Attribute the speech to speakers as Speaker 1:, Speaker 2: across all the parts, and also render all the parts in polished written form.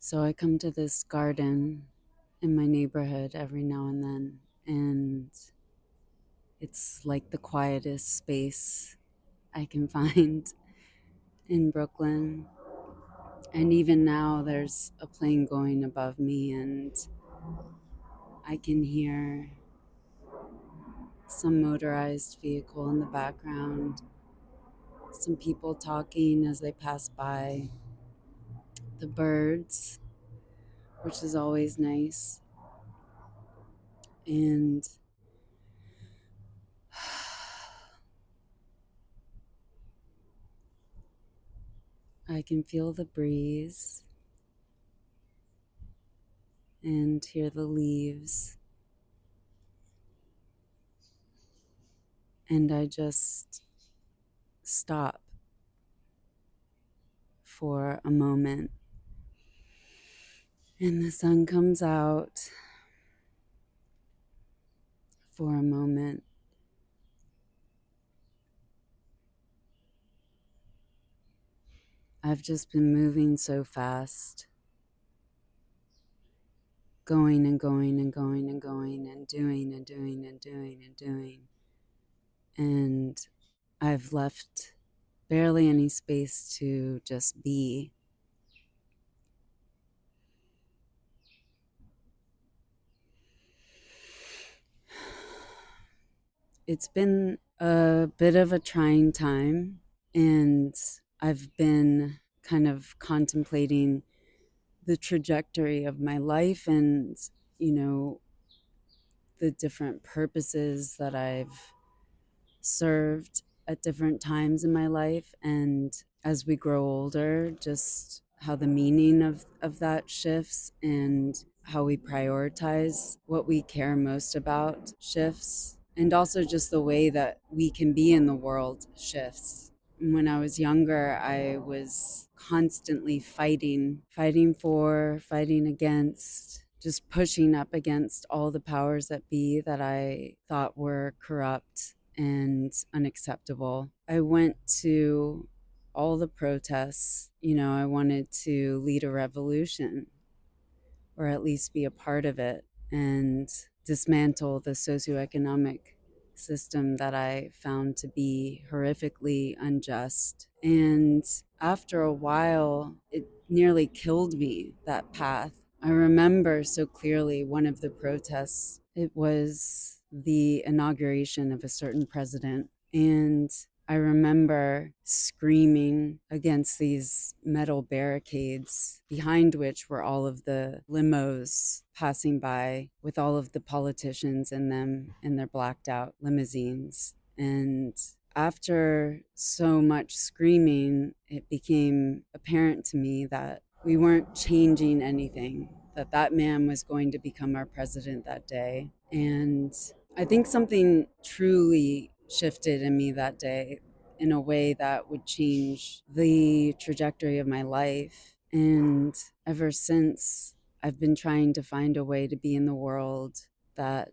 Speaker 1: So I come to this garden in my neighborhood every now and then, and it's like the quietest space I can find in Brooklyn. And even now, there's a plane going above me, and I can hear some motorized vehicle in the background, some people talking as they pass by, the birds, which is always nice. And I can feel the breeze and hear the leaves. And I just stop for a moment. And the sun comes out for a moment. I've just been moving so fast, going and going and going and going and doing and doing and doing and doing. And I've left barely any space to just be. It's been a bit of a trying time, and I've been kind of contemplating the trajectory of my life and, you know, the different purposes that I've served at different times in my life. And as we grow older, just how the meaning of that shifts and how we prioritize what we care most about shifts. And also just the way that we can be in the world shifts. When I was younger, I was constantly fighting for, fighting against, just pushing up against all the powers that be that I thought were corrupt and unacceptable. I went to all the protests. I wanted to lead a revolution or at least be a part of it and dismantle the socioeconomic system that I found to be horrifically unjust. And after a while, it nearly killed me, that path. I remember so clearly one of the protests. It was the inauguration of a certain president. And I remember screaming against these metal barricades, behind which were all of the limos passing by with all of the politicians in them in their blacked out limousines. And after so much screaming, it became apparent to me that we weren't changing anything, that man was going to become our president that day. And I think something truly shifted in me that day in a way that would change the trajectory of my life. And ever since, I've been trying to find a way to be in the world that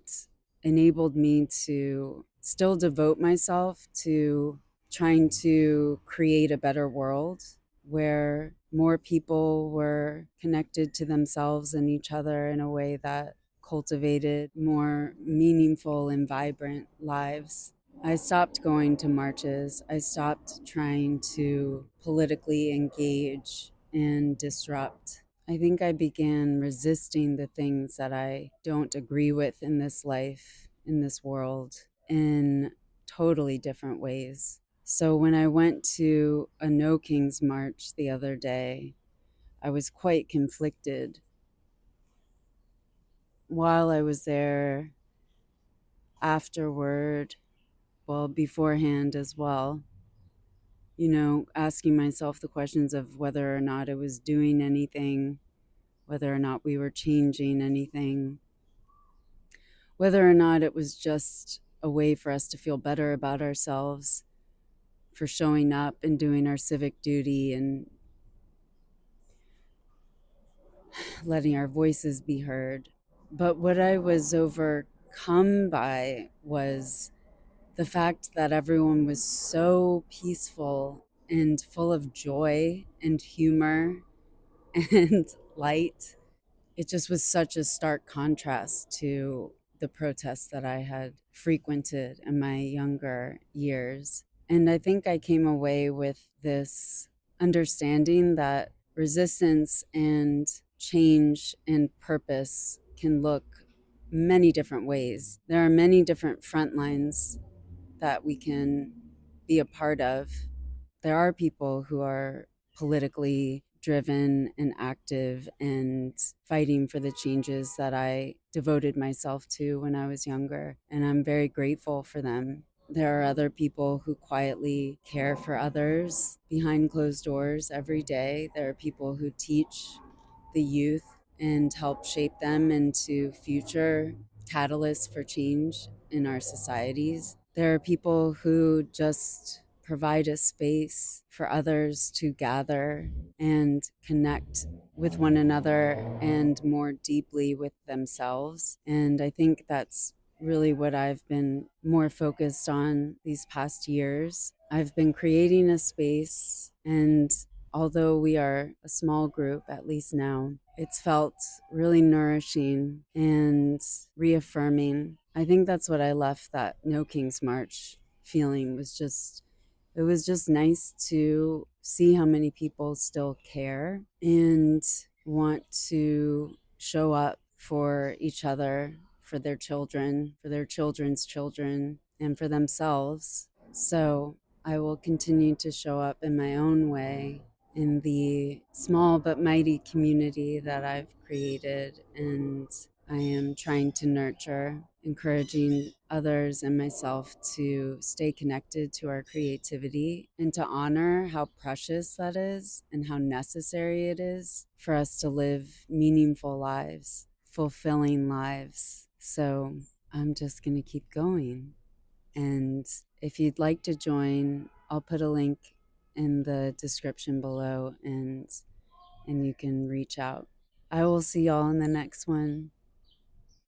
Speaker 1: enabled me to still devote myself to trying to create a better world where more people were connected to themselves and each other in a way that cultivated more meaningful and vibrant lives. I stopped going to marches. I stopped trying to politically engage and disrupt. I think I began resisting the things that I don't agree with in this life, in this world, in totally different ways. So when I went to a No Kings march the other day, I was quite conflicted. While I was there, afterward, well, beforehand as well, asking myself the questions of whether or not it was doing anything, whether or not we were changing anything, whether or not it was just a way for us to feel better about ourselves, for showing up and doing our civic duty and letting our voices be heard. But what I was overcome by was the fact that everyone was so peaceful and full of joy and humor and light. It just was such a stark contrast to the protests that I had frequented in my younger years. And I think I came away with this understanding that resistance and change and purpose can look many different ways. There are many different front lines that we can be a part of. There are people who are politically driven and active and fighting for the changes that I devoted myself to when I was younger, and I'm very grateful for them. There are other people who quietly care for others behind closed doors every day. There are people who teach the youth and help shape them into future catalysts for change in our societies. There are people who just provide a space for others to gather and connect with one another and more deeply with themselves. And I think that's really what I've been more focused on these past years. I've been creating a space, and although we are a small group, at least now, it's felt really nourishing and reaffirming. I think that's what I left that No King's March feeling was just, it was just nice to see how many people still care and want to show up for each other, for their children, for their children's children, and for themselves. So I will continue to show up in my own way in the small but mighty community that I've created, and I am trying to nurture, encouraging others and myself to stay connected to our creativity and to honor how precious that is and how necessary it is for us to live meaningful lives, fulfilling lives. So I'm just going to keep going. And if you'd like to join, I'll put a link in the description below, and you can reach out. I will see y'all in the next one.